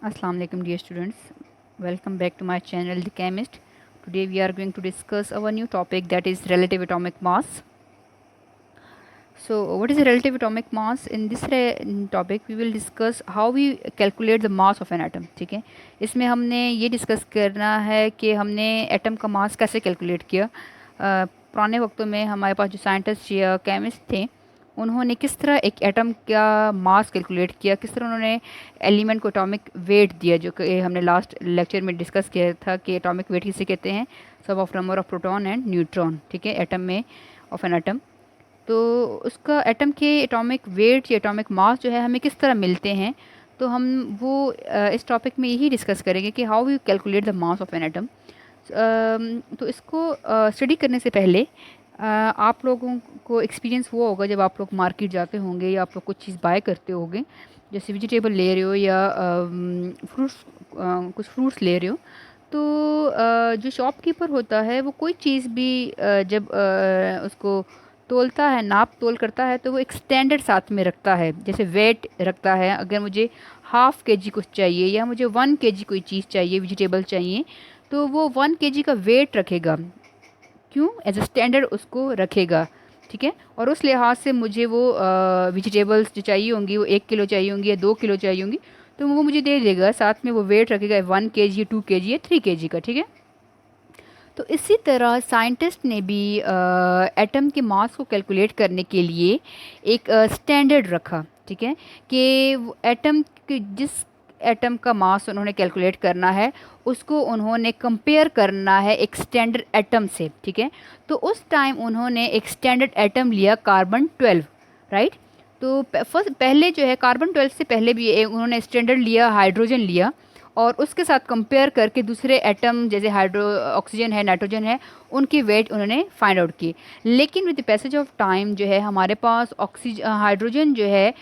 Assalamu alaikum dear students. Welcome back to my channel The Chemist. Today we are going to discuss our new topic, that is relative atomic mass. So what is relative atomic mass? In this topic we will discuss how we calculate the mass of an atom. ठीक है, इसमें हमने ये discuss करना है कि हमने atom का मास कैसे कैलकुलेट किया। पुराने वक्तों में हमारे पास जो साइंटिस्ट या केमिस्ट थे, उन्होंने किस तरह एक एटम का मास कैलकुलेट किया, किस तरह उन्होंने एलिमेंट को एटॉमिक वेट दिया, जो कि हमने लास्ट लेक्चर में डिस्कस किया था कि एटॉमिक वेट किसे कहते हैं, सब of number of proton and neutron. ठीक है, एटम में ऑफ एन एटम। तो उसका एटम के एटॉमिक वेट या एटॉमिक मास जो है हमें किस तरह मिलते हैं, तो हम वो इस टॉपिक में यही डिस्कस करेंगे कि how you calculate the mass of an atom. तो इसको स्टडी करने से पहले आप लोगों को एक्सपीरियंस हुआ होगा जब आप लोग मार्केट जाते होंगे या आप लोग कुछ चीज़ बाय करते होंगे, जैसे वेजिटेबल ले रहे हो या फ्रूट्स, कुछ फ्रूट्स ले रहे हो। तो जो शॉपकीपर होता है वो कोई चीज़ भी जब उसको तोलता है, नाप तोल करता है, तो वो एक स्टैंडर्ड साथ में रखता है, जैसे वेट रखता है। अगर मुझे हाफ़ के जी कुछ चाहिए या मुझे 1 kg कोई चीज़ चाहिए, वेजिटेबल चाहिए, तो वो 1 kg का वेट रखेगा। क्यों? एज अ स्टैंडर्ड उसको रखेगा। ठीक है, और उस लिहाज से मुझे वो वेजिटेबल्स जो चाहिए होंगी, वो 1 किलो चाहिए होंगी या 2 किलो चाहिए होंगी, तो वो मुझे दे देगा, साथ में वो वेट रखेगा 1 kg, 2 kg या 3 kg का। ठीक है, तो इसी तरह साइंटिस्ट ने भी एटम के मास को कैलकुलेट करने के लिए एक स्टैंडर्ड रखा। ठीक है, कि एटम के जिस एटम का मास उन्होंने कैलकुलेट करना है, उसको उन्होंने कंपेयर करना है एक स्टैंडर्ड एटम से। ठीक है, तो उस टाइम उन्होंने एक स्टैंडर्ड एटम लिया, कार्बन 12। राइट, तो फर्स्ट पहले जो है कार्बन 12 से पहले भी उन्होंने स्टैंडर्ड लिया, हाइड्रोजन लिया, और उसके साथ कंपेयर करके दूसरे एटम जैसे ऑक्सीजन है, नाइट्रोजन है, उनकी वेट उन्होंने फाइंड आउट की। लेकिन with the passage of time जो है हमारे पास हाइड्रोजन जो है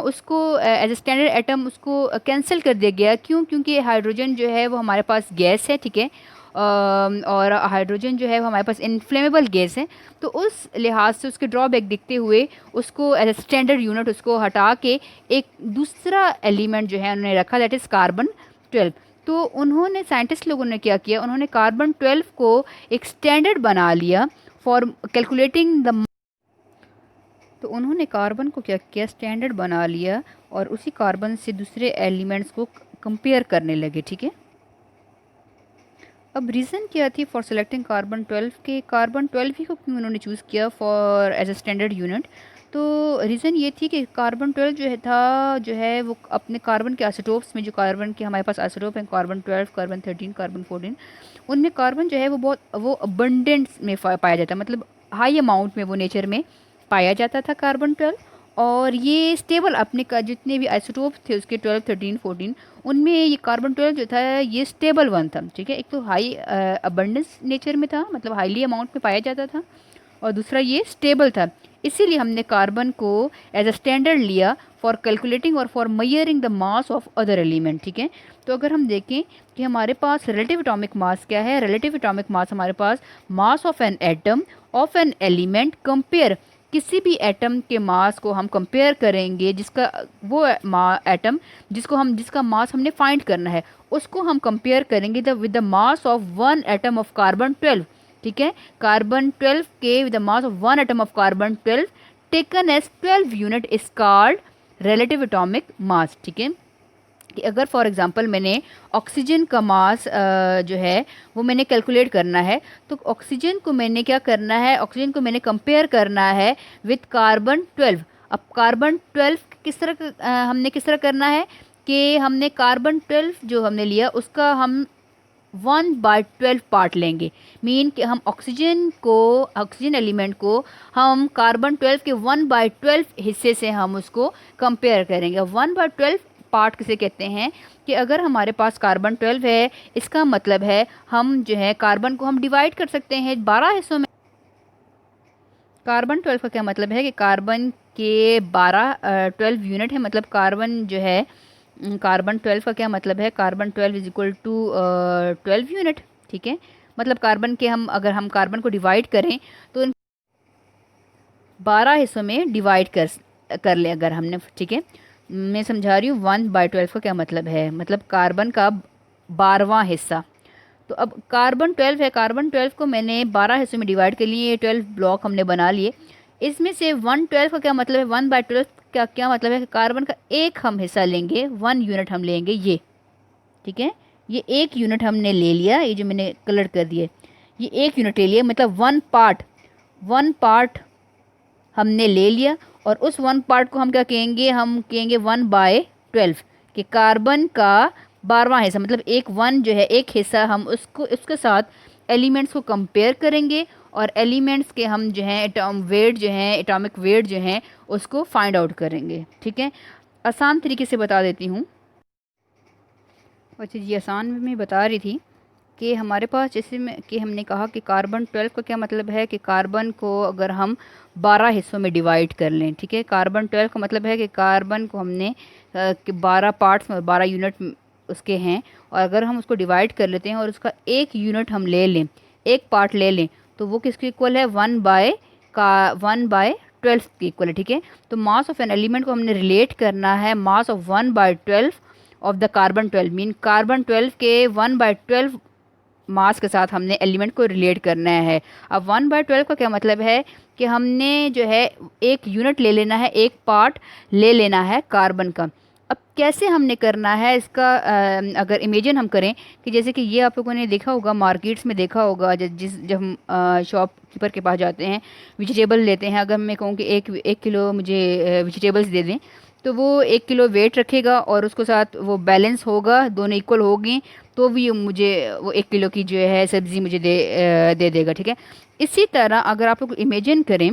उसको एज ए स्टैंडर्ड एटम उसको कैंसिल कर दिया गया। क्यों? क्योंकि हाइड्रोजन जो है वो हमारे पास गैस है। ठीक है, और हाइड्रोजन जो है वो हमारे पास इनफ्लेमेबल गैस है। तो उस लिहाज से उसके ड्रॉबैक दिखते हुए उसको एज ए स्टैंडर्ड यूनिट उसको हटा के एक दूसरा एलिमेंट जो है उन्होंने रखा, दैट इज़ कार्बन 12। तो उन्होंने साइंटिस्ट लोगों ने क्या किया, उन्होंने कार्बन 12 को एक स्टैंडर्ड बना लिया फॉर कैलकुलेटिंग द। तो उन्होंने कार्बन को क्या किया, स्टैंडर्ड बना लिया, और उसी कार्बन से दूसरे एलिमेंट्स को कंपेयर करने लगे। ठीक है, अब रीज़न क्या थी फॉर सेलेक्टिंग कार्बन 12, के कार्बन 12 ही को क्यों उन्होंने चूज़ किया for as a standard unit. तो रीज़न ये थी कि कार्बन 12 जो है था, जो है वो अपने कार्बन के आइसोटोप्स में, जो कार्बन के हमारे पास आइसोटोप हैं, कार्बन 12, कार्बन 13, कार्बन 14, उनमें कार्बन जो है वो बहुत वो अबंडेंस में पाया जाता है, मतलब हाई अमाउंट में वो नेचर में पाया जाता था कार्बन 12। और ये स्टेबल अपने का जितने भी आइसोटोप थे उसके 12, 13, 14, उनमें ये कार्बन 12 जो था ये स्टेबल वन था। ठीक है, एक तो हाई अबंडेंस नेचर में था, मतलब हाईली अमाउंट में पाया जाता था, और दूसरा ये स्टेबल था। इसीलिए हमने कार्बन को एज अ स्टैंडर्ड लिया फॉर कैलकुलेटिंग और for measuring the mass of other element. ठीक है, तो अगर हम देखें कि हमारे पास रिलेटिव एटॉमिक मास क्या है, रिलेटिव एटॉमिक मास हमारे पास mass of an atom of an element compare, किसी भी एटम के मास को हम कंपेयर करेंगे, जिसका वो एटम जिसका मास हमने फाइंड करना है, उसको हम कंपेयर करेंगे with the mass of one atom of carbon 12। ठीक है, कार्बन 12 के with the mass of one atom of carbon 12 taken as 12 unit is called relative atomic mass. ठीक है, कि अगर फॉर एग्जांपल मैंने ऑक्सीजन का मास जो है वो मैंने कैलकुलेट करना है, तो ऑक्सीजन को मैंने क्या करना है, ऑक्सीजन को मैंने कंपेयर करना है विथ कार्बन 12। अब कार्बन 12 किस तरह हमने किस तरह करना है कि हमने कार्बन 12 जो हमने लिया उसका हम 1/12 पार्ट लेंगे। मीन कि हम ऑक्सीजन एलिमेंट को हम कार्बन 12 के 1/12 हिस्से से हम उसको कंपेयर करेंगे। 1/12 पार्ट किसे कहते हैं, कि अगर हमारे पास कार्बन 12 है, इसका मतलब है हम जो है कार्बन को हम डिवाइड कर सकते हैं 12 हिस्सों में। कार्बन 12 का क्या मतलब है कि कार्बन के 12 यूनिट है, मतलब कार्बन जो है कार्बन 12 का क्या मतलब है, carbon 12 is equal to 12 unit. ठीक है, मतलब कार्बन के हम अगर हम कार्बन को डिवाइड करें तो 12 हिस्सों में डिवाइड कर लें अगर हमने। ठीक है, मैं समझा रही हूँ 1/12 का क्या मतलब है, मतलब कार्बन का 12वां हिस्सा। तो अब कार्बन 12 है, कार्बन 12 को मैंने 12 हिस्सों में डिवाइड कर लिए, 12 ब्लॉक हमने बना लिए। इसमें से 1/12 का क्या मतलब है, 1/12 का क्या मतलब है कि कार्बन का एक हम हिस्सा लेंगे, 1 यूनिट हम लेंगे ये, ठीक है। ये 1 यूनिट हमने ले लिया, ये जो मैंने कलर कर दिए, ये 1 यूनिट ले लिया, मतलब 1 पार्ट, 1 पार्ट हमने ले लिया। और उस 1 पार्ट को हम क्या कहेंगे, हम कहेंगे 1/12 कि कार्बन का 12वां हिस्सा, मतलब एक 1 जो है एक हिस्सा, हम उसको उसके साथ एलिमेंट्स को कंपेयर करेंगे और एलिमेंट्स के हम जो है एटॉम वेट जो है, एटॉमिक वेट जो है उसको फाइंड आउट करेंगे, ठीक है। आसान तरीके से बता देती हूँ। अच्छा जी, आसान में मैं बता रही थी कि हमारे पास जैसे में कि हमने कहा कि कार्बन 12 का क्या मतलब है कि कार्बन को अगर हम 12 हिस्सों में डिवाइड कर लें, ठीक है। कार्बन 12 का मतलब है कि कार्बन को हमने कि 12 पार्ट्स में 12 यूनिट उसके हैं, और अगर हम उसको डिवाइड कर लेते हैं और उसका 1 यूनिट हम ले लें, एक पार्ट ले लें, तो वो किसके इक्वल है, 1/12 के इक्वल है, ठीक है। तो मास ऑफ एन एलिमेंट को हमने रिलेट करना है mass of 1/12 of the carbon 12, mean carbon 12 के 1/12 मास के साथ हमने एलिमेंट को रिलेट करना है। अब 1/12 का क्या मतलब है कि हमने जो है 1 यूनिट ले लेना है, एक पार्ट ले लेना है कार्बन का। अब कैसे हमने करना है इसका, अगर इमेजिन हम करें कि जैसे कि ये आप लोगों ने देखा होगा, मार्केट्स में देखा होगा, जब हम शॉपकीपर के पास जाते हैं, वेजिटेबल लेते हैं, अगर मैं कहूँ कि एक किलो मुझे वेजिटेबल्स दे दें, तो वो 1 किलो वेट रखेगा और उसको साथ वो बैलेंस होगा, दोनों इक्वल होगी, तो भी मुझे वो 1 किलो की जो है सब्ज़ी मुझे दे देगा, ठीक है। इसी तरह अगर आप लोग इमेजिन करें,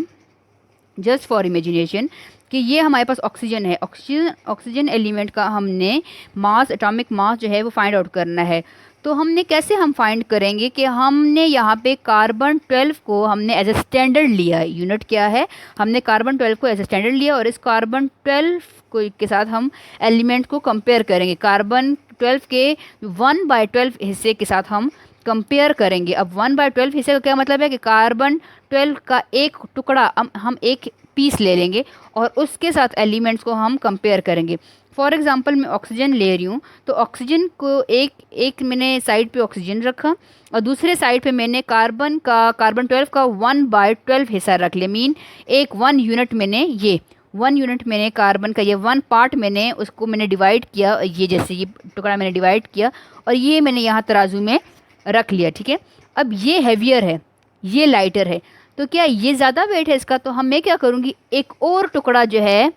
जस्ट फॉर इमेजिनेशन, कि ये हमारे पास ऑक्सीजन है, ऑक्सीजन ऑक्सीजन एलिमेंट का हमने मास, एटॉमिक मास जो है वो फाइंड आउट करना है। तो हमने कैसे हम फाइंड करेंगे कि हमने यहाँ पे कार्बन 12 को हमने एज ए स्टैंडर्ड लिया है, यूनिट क्या है, हमने कार्बन 12 को एज ए स्टैंडर्ड लिया, और इस कार्बन 12 को के साथ हम एलिमेंट को कंपेयर करेंगे, कार्बन 12 के 1/12 हिस्से के साथ हम कंपेयर करेंगे। अब 1/12 हिस्से का क्या मतलब है कि कार्बन 12 का एक टुकड़ा हम एक पीस ले लेंगे और उसके साथ एलिमेंट्स को हम कंपेयर करेंगे। फॉर एग्जांपल मैं ऑक्सीजन ले रही हूँ, तो ऑक्सीजन को एक एक मैंने साइड पे ऑक्सीजन रखा और दूसरे साइड पे मैंने कार्बन 12 का 1/12 हिस्सा रख लिया, मीन एक 1 यूनिट मैंने ये 1 यूनिट मैंने कार्बन का ये 1 पार्ट मैंने उसको मैंने डिवाइड किया, ये जैसे ये टुकड़ा मैंने डिवाइड किया और ये मैंने यहाँ तराजू में रख लिया, ठीक है। अब ये हैवियर है, ये लाइटर है, तो क्या ये ज़्यादा वेट है इसका, तो हम मैं क्या करूँगी, एक और टुकड़ा जो है,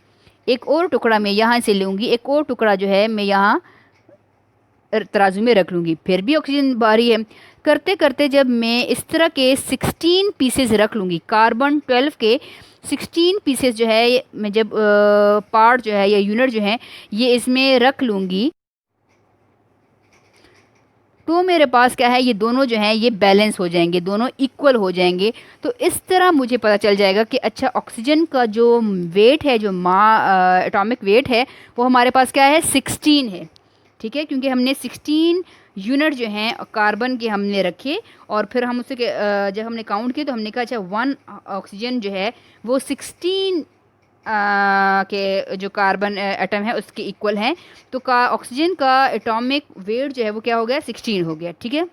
एक और टुकड़ा मैं यहाँ से लूँगी, एक और टुकड़ा जो है मैं यहाँ तराजू में रख लूँगी, फिर भी ऑक्सीजन भारी है। करते करते जब मैं इस तरह के 16 पीसेस रख लूँगी, कार्बन 12 के 16 पीसेस जो है मैं जब पार्ट जो है या यूनिट जो है ये इसमें रख लूँगी, तो मेरे पास क्या है, ये दोनों जो हैं ये बैलेंस हो जाएंगे, दोनों इक्वल हो जाएंगे। तो इस तरह मुझे पता चल जाएगा कि अच्छा ऑक्सीजन का जो वेट है, जो एटॉमिक वेट है, वो हमारे पास क्या है, 16 है, ठीक है। क्योंकि हमने 16 यूनिट जो हैं कार्बन के हमने रखे और फिर हम उसे जब हमने काउंट किए तो हमने कहा अच्छा 1 ऑक्सीजन जो है वो 16 के जो कार्बन एटम है उसके इक्वल हैं। तो का ऑक्सीजन का एटॉमिक वेट जो है वो क्या हो गया, 16 हो गया, ठीक है।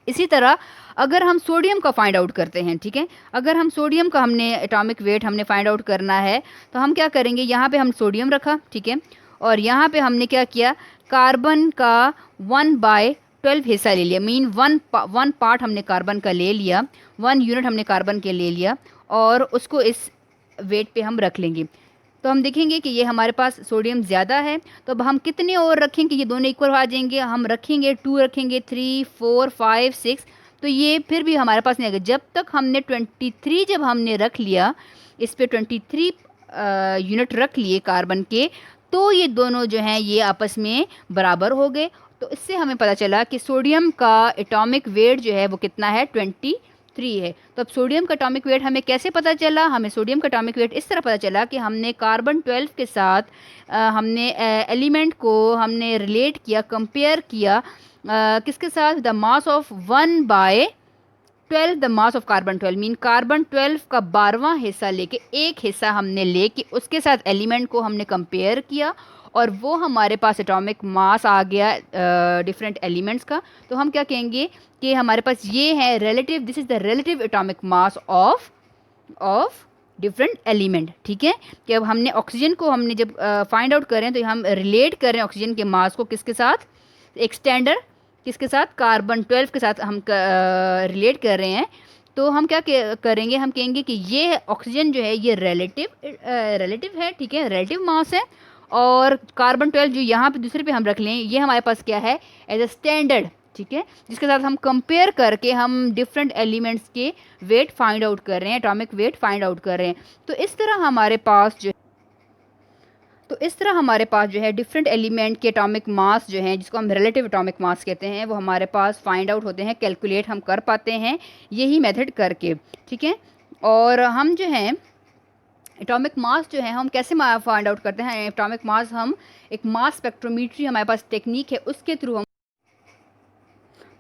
इसी तरह अगर हम सोडियम का फाइंड आउट करते हैं, ठीक है, अगर हम सोडियम का हमने एटॉमिक वेट हमने फाइंड आउट करना है, तो हम क्या करेंगे, यहाँ पे हम सोडियम रखा, ठीक है, और यहाँ पे हमने क्या किया, कार्बन का 1/12 हिस्सा ले लिया, मीन वन पार्ट हमने कार्बन का ले लिया, 1 यूनिट हमने कार्बन के ले लिया और उसको इस वेट पे हम रख लेंगे। तो हम देखेंगे कि ये हमारे पास सोडियम ज़्यादा है, तो अब हम कितने और रखेंगे, ये दोनों इक्वल आ जाएंगे, हम रखेंगे 2, रखेंगे 3, 4, 5, 6, तो ये फिर भी हमारे पास नहीं आएगा। जब तक हमने 23 जब हमने रख लिया, इस पे 23 यूनिट रख लिए कार्बन के, तो ये दोनों जो हैं ये आपस में बराबर हो गए। तो इससे हमें पता चला कि सोडियम का एटॉमिक वेट जो है वो कितना है, 23 है। तो अब सोडियम का एटॉमिक वेट हमें कैसे पता चला, हमें सोडियम का एटॉमिक वेट इस तरह पता चला कि हमने कार्बन 12 के साथ हमने एलिमेंट को हमने रिलेट किया, कंपेयर किया किसके साथ, the mass of 1/12 12 the mass of carbon 12 mean carbon 12 का 12वां हिस्सा लेके एक हिस्सा हमने लेके उसके साथ एलिमेंट को हमने कंपेयर किया और वो हमारे पास एटॉमिक मास आ गया डिफरेंट एलिमेंट्स का। तो हम क्या कहेंगे कि हमारे पास ये है relative, this is the relative atomic mass of different element. ठीक है, कि अब हमने ऑक्सीजन को हमने जब फाइंड आउट करें तो हम रिलेट करें ऑक्सीजन के मास को किसके साथ, एक स्टैंडर्ड किसके साथ, कार्बन 12 के साथ हम रिलेट कर रहे हैं। तो हम क्या करेंगे, हम कहेंगे कि ये ऑक्सीजन जो है ये रिलेटिव है, ठीक है, रिलेटिव मास है। और कार्बन 12 जो यहाँ पे दूसरे पे हम रख लें, ये हमारे पास क्या है, एज अ स्टैंडर्ड, ठीक है, जिसके साथ हम कंपेयर करके हम डिफरेंट एलिमेंट्स के वेट फाइंड आउट कर रहे हैं, एटॉमिक वेट फाइंड आउट कर रहे हैं। तो इस तरह हमारे पास जो है डिफरेंट एलिमेंट के एटॉमिक मास जो हैं, जिसको हम रिलेटिव एटॉमिक मास कहते हैं, वो हमारे पास फाइंड आउट होते हैं, कैलकुलेट हम कर पाते हैं यही मेथड करके। ठीक है, और हम जो हैं एटॉमिक मास जो है हम कैसे फाइंड आउट करते हैं एटॉमिक मास, हम एक मास स्पेक्ट्रोमीट्री हमारे पास टेक्निक है, उसके थ्रू हम,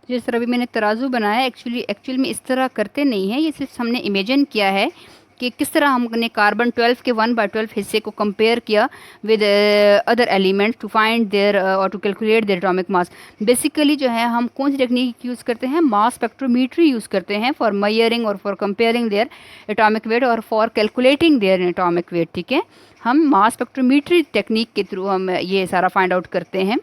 जिस तरह भी मैंने तराजू बनाया एक्चुअल में इस तरह करते नहीं हैं, ये सिर्फ हमने इमेजिन किया है कि किस तरह हमने कार्बन 12 के 1/12 हिस्से को कंपेयर किया with other elements to find their और to calculate their atomic mass. Basically जो है हम कौन सी टेक्निक यूज़ करते हैं, मास स्पेक्ट्रोमीट्री यूज़ करते हैं फॉर मेजरिंग और for comparing their atomic weight और for calculating their atomic weight. ठीक है, हम मास स्पेक्ट्रोमीट्री टेक्निक के थ्रू हम ये सारा फाइंड आउट करते हैं।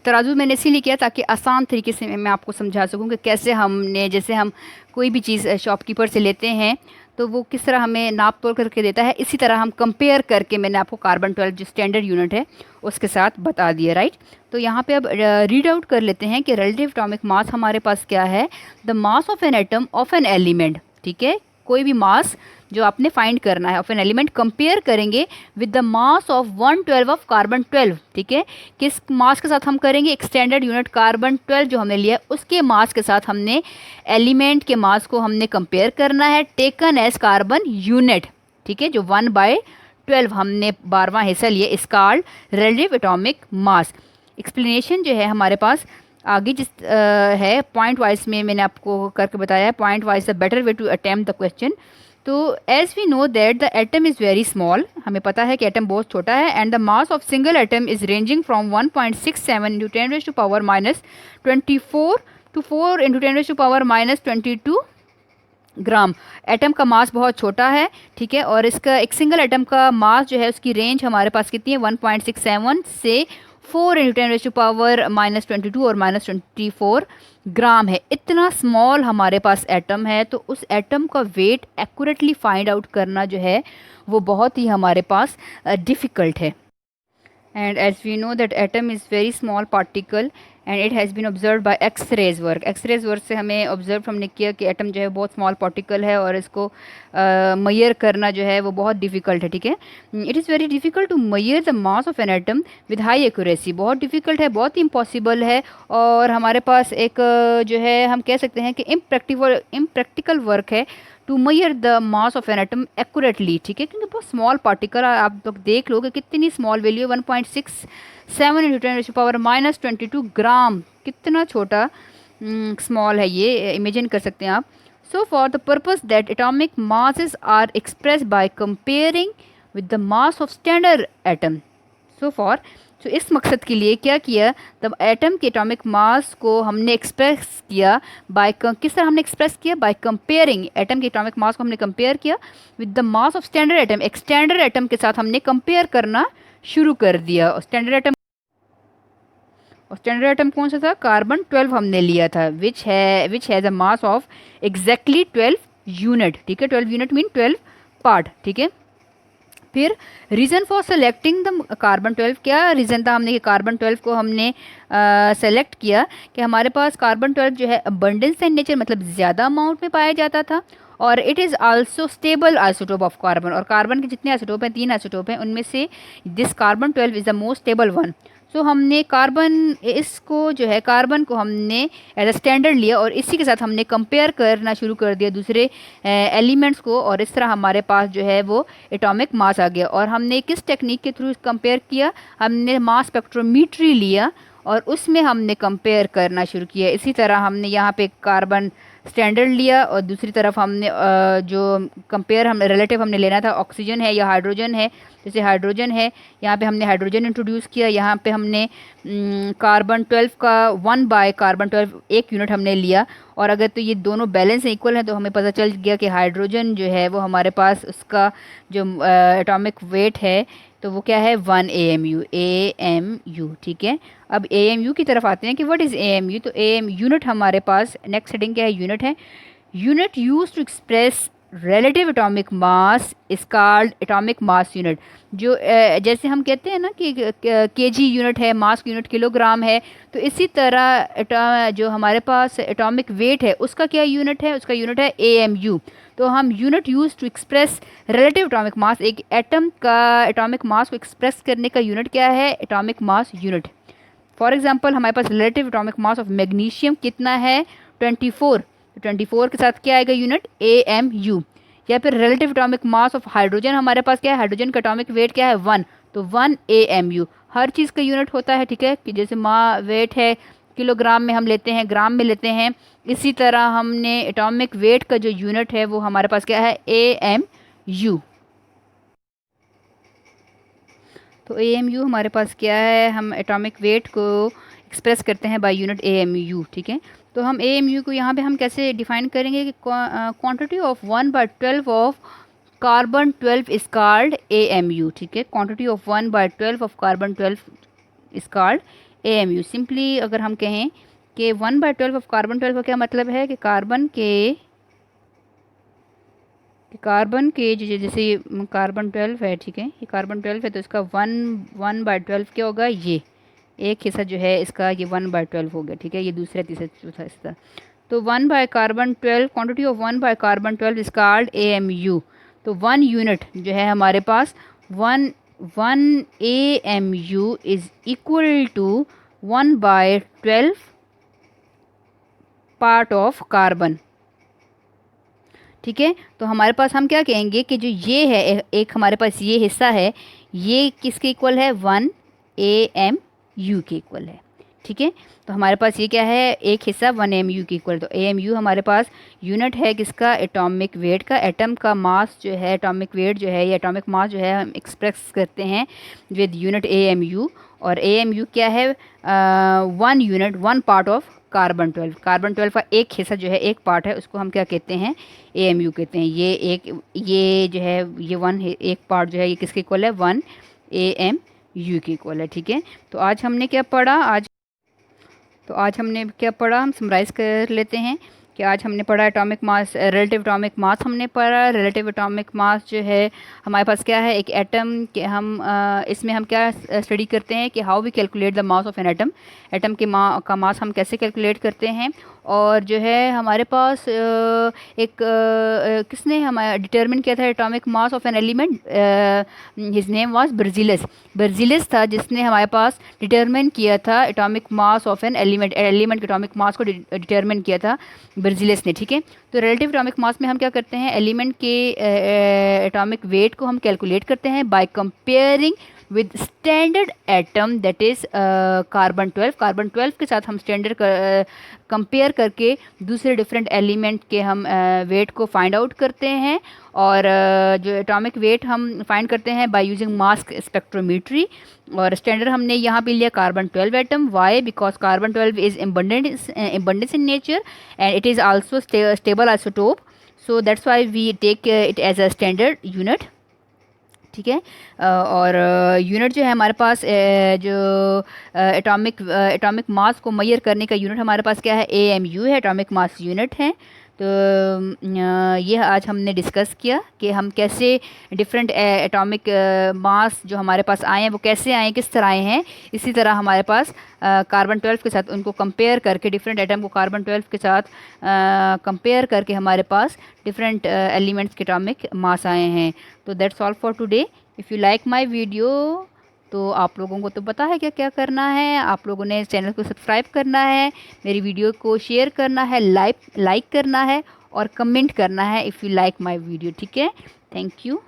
तराजू मैंने इसीलिए किया ताकि आसान तरीके से मैं आपको समझा सकूं कि कैसे हमने, जैसे हम कोई भी चीज़ शॉपकीपर से लेते हैं तो वो किस तरह हमें नाप तोल करके देता है, इसी तरह हम कंपेयर करके मैंने आपको कार्बन 12 जो स्टैंडर्ड यूनिट है उसके साथ बता दिया, राइट। तो यहाँ पे अब रीड आउट कर लेते हैं कि रिलेटिव एटॉमिक मास हमारे पास क्या है, the mass of an atom of an element. ठीक है, कोई भी मास जो आपने फाइंड करना है ऑफ एन एलिमेंट कंपेयर करेंगे with the mass of 1/12 of carbon 12। ठीक है, किस मास के साथ हम करेंगे, एक स्टैंडर्ड यूनिट कार्बन 12 जो हमने लिया उसके मास के साथ हमने एलिमेंट के मास को हमने कंपेयर करना है, टेकन एज कार्बन यूनिट। ठीक है, जो 1/12 हमने 12वां हिस्सा लिया इस कॉल्ड रिलेटिव एटॉमिक मास। एक्सप्लेनेशन जो है हमारे पास आगे जिस है पॉइंट वाइज में मैंने आपको करके बताया है, point wise the better way to attempt the question. तो as we know that the atom is very small, हमें पता है कि एटम बहुत छोटा है, and the mass of single atom is ranging from 1.67 × 10⁻⁻24 to 4 × 10⁻⁻22 gram. Atom का mass बहुत छोटा है, ठीक है, और इसका एक सिंगल एटम का मास जो है उसकी रेंज हमारे पास कितनी है, 1.67 से 4 × 10⁻⁻22 और -24 ग्राम है। इतना स्मॉल हमारे पास एटम है, तो उस एटम का वेट एक्यूरेटली फाइंड आउट करना जो है वो बहुत ही हमारे पास डिफ़िकल्ट है। And as we know that atom is very small particle and it has been observed by X-rays work. X-rays work से हमें observe हमने किया कि एटम जो है बहुत small particle है और इसको measure करना जो है वो बहुत difficult है। ठीक है, it is very difficult to measure the mass of an atom with high accuracy। बहुत difficult है, बहुत impossible है, और हमारे पास एक जो है हम कह सकते हैं कि impractical work है to measure the mass of an atom accurately. ठीक है, क्योंकि बहुत स्मॉल पार्टिकल आप लोग देख लो कि कितनी स्मॉल वैल्यू है, 1.67 × 10⁻⁻22 ग्राम, कितना छोटा स्मॉल है ये, इमेजिन कर सकते हैं आप। So for the purpose that atomic masses are express by comparing with the mass of standard atom. तो इस मकसद के लिए क्या किया, तब एटम के एटॉमिक मास को हमने एक्सप्रेस किया बाय, किस तरह हमने एक्सप्रेस किया, बाय कंपेयरिंग, एटम के एटॉमिक मास को हमने कंपेयर किया with the mass of standard atom. एक स्टैंडर्ड एटम के साथ हमने कंपेयर करना शुरू कर दिया। स्टैंडर्ड एटम कौन सा था, कार्बन 12 हमने लिया था, विच है the mass of exactly 12 unit. ठीक है, 12 यूनिट मीन 12 पार्ट। ठीक है, फिर reason for selecting the carbon 12, क्या रीज़न था हमने कि कार्बन 12 को हमने सेलेक्ट किया, कि हमारे पास कार्बन 12 जो है अबंडेंस इन नेचर, मतलब ज़्यादा अमाउंट में पाया जाता था, और it is also stable isotope of carbon. और कार्बन के जितने आइसोटोप हैं, 3 आइसोटोप हैं, उनमें से this carbon 12 is the most stable one. So हमने कार्बन को हमने एज अ स्टैंडर्ड लिया और इसी के साथ हमने कंपेयर करना शुरू कर दिया दूसरे एलिमेंट्स को, और इस तरह हमारे पास जो है वो एटॉमिक मास आ गया। और हमने किस टेक्निक के थ्रू कंपेयर किया, हमने मास स्पेक्ट्रोमीट्री लिया और उसमें हमने कंपेयर करना शुरू किया। इसी तरह हमने यहाँ पे कार्बन स्टैंडर्ड लिया और दूसरी तरफ हमने जो कंपेयर हम रिलेटिव हमने लेना था ऑक्सीजन है या हाइड्रोजन है। जैसे हाइड्रोजन है, यहाँ पे हमने हाइड्रोजन इंट्रोड्यूस किया, यहाँ पे हमने कार्बन 12 का 1/कार्बन 12 एक यूनिट हमने लिया। और अगर तो ये दोनों बैलेंस इक्वल है तो हमें पता चल गया कि हाइड्रोजन जो है वो हमारे पास उसका जो एटॉमिक वेट है तो वो क्या है 1 AMU। AMU ठीक है। अब AMU की तरफ आते हैं कि व्हाट इज़ AMU। तो AM यूनिट हमारे पास नेक्स्ट हेडिंग क्या है, यूनिट है। Unit use to express relative atomic mass is called atomic mass unit. जो जैसे हम कहते हैं ना कि केजी यूनिट है, मास यूनिट किलोग्राम है, तो इसी तरह जो हमारे पास एटॉमिक वेट है उसका क्या यूनिट है, उसका यूनिट है AMU। तो हम unit use to express relative atomic mass, एक एटम का एटॉमिक मास को एक्सप्रेस करने का यूनिट क्या है, atomic mass unit. For example हमारे पास relative atomic mass of magnesium कितना है 24। तो 24 के साथ क्या आएगा यूनिट AMU। या फिर relative atomic mass of hydrogen हमारे पास क्या है, हाइड्रोजन का एटॉमिक वेट क्या है 1, तो 1 AMU। हर चीज़ का यूनिट होता है, ठीक है, कि जैसे वेट है किलोग्राम में हम लेते हैं, ग्राम में लेते हैं, इसी तरह हमने एटॉमिक वेट का जो यूनिट है वो हमारे पास क्या है AMU। तो AMU हमारे पास क्या है, हम एटॉमिक वेट को एक्सप्रेस करते हैं बाय यूनिट AMU, ठीक है। तो हम AMU को यहाँ पे हम कैसे डिफाइन करेंगे कि quantity of 1/12 of carbon 12 is called AMU, ठीक है। Quantity of 1/12 of carbon 12 is called AMU। Simply अगर हम कहें कि 1/12 ऑफ कार्बन 12 का क्या मतलब है कि कार्बन के जैसे कार्बन 12 है, ठीक है, ये कार्बन 12 है तो इसका 1/12 क्या होगा, ये एक हिस्सा जो है इसका ये 1/12 हो गया, ठीक है। ये दूसरा तीसरा चौथा हिस्सा, तो 1/कार्बन 12 क्वांटिटी ऑफ 1/कार्बन 12 इज कॉल्ड AMU। तो 1 यूनिट जो है हमारे पास 1 AMU is equal to 1/12 part of carbon, ठीक है। तो हमारे पास हम क्या कहेंगे कि जो ये है एक हमारे पास ये हिस्सा है, ये किसके इक्वल है 1 AMU के इक्वल है, ठीक है। तो हमारे पास ये क्या है, एक हिस्सा 1 AMU के इक्वल। तो AMU हमारे पास यूनिट है किसका, एटॉमिक वेट का। एटम का मास जो है, एटॉमिक वेट जो है या एटॉमिक मास जो है हम एक्सप्रेस करते हैं विद यूनिट AMU। और AMU क्या है 1 unit 1 part of carbon 12। Carbon 12 का एक हिस्सा जो है, एक पार्ट है, उसको हम क्या कहते हैं AMU कहते हैं। ये जो है ये 1 एक पार्ट जो है ये किसके इक्वल है 1 AMU के इक्वल है, ठीक है। तो आज हमने क्या पढ़ा, हम समराइज़ कर लेते हैं कि आज हमने पढ़ा एटॉमिक मास, रिलेटिव एटॉमिक मास हमने पढ़ा। रिलेटिव एटॉमिक मास जो है हमारे पास क्या है, एक एटम के हम इसमें हम क्या स्टडी करते हैं कि how we calculate the mass of an atom. Atom के का मास हम कैसे कैलकुलेट करते हैं। और जो है हमारे पास किसने हमारा डिटरमिन किया था atomic mass of an element, his name was Berzelius था जिसने हमारे पास डिटरमिन किया था atomic mass of an element के एटॉमिक मास को डिटरमिन किया था बर्जिलस ने, ठीक है। तो रिलेटिव एटॉमिक मास में हम क्या करते हैं, एलिमेंट के एटॉमिक वेट को हम कैलकुलेट करते हैं bye comparing with standard atom that is carbon 12। Carbon 12 के साथ हम स्टैंडर्ड कंपेयर करके दूसरे डिफरेंट एलिमेंट के हम वेट को फाइंड आउट करते हैं। और जो एटॉमिक वेट हम फाइंड करते हैं बाय यूजिंग मास स्पेक्ट्रोमीट्री। और स्टैंडर्ड हमने यहाँ पे लिया carbon 12 atom. Why, because carbon 12 is abundance in nature and it is also stable isotope, so that's why we take it as a standard unit, ठीक है। और यूनिट जो है हमारे पास जो एटॉमिक मास को मेजर करने का यूनिट हमारे पास क्या है AMU है, एटॉमिक मास यूनिट है। तो ये आज हमने डिस्कस किया कि हम कैसे डिफरेंट एटॉमिक मास जो हमारे पास आए हैं वो कैसे आए, किस तरह आए हैं। इसी तरह हमारे पास कार्बन 12 के साथ उनको कंपेयर करके, डिफरेंट एटम को कार्बन 12 के साथ कंपेयर करके हमारे पास डिफरेंट एलिमेंट्स के एटॉमिक मास आए हैं। तो that's all for today. If you like my video तो आप लोगों को तो पता है क्या क्या करना है, आप लोगों ने चैनल को सब्सक्राइब करना है, मेरी वीडियो को शेयर करना है, लाइक करना है और कमेंट करना है if you like my video, ठीक है। Thank you.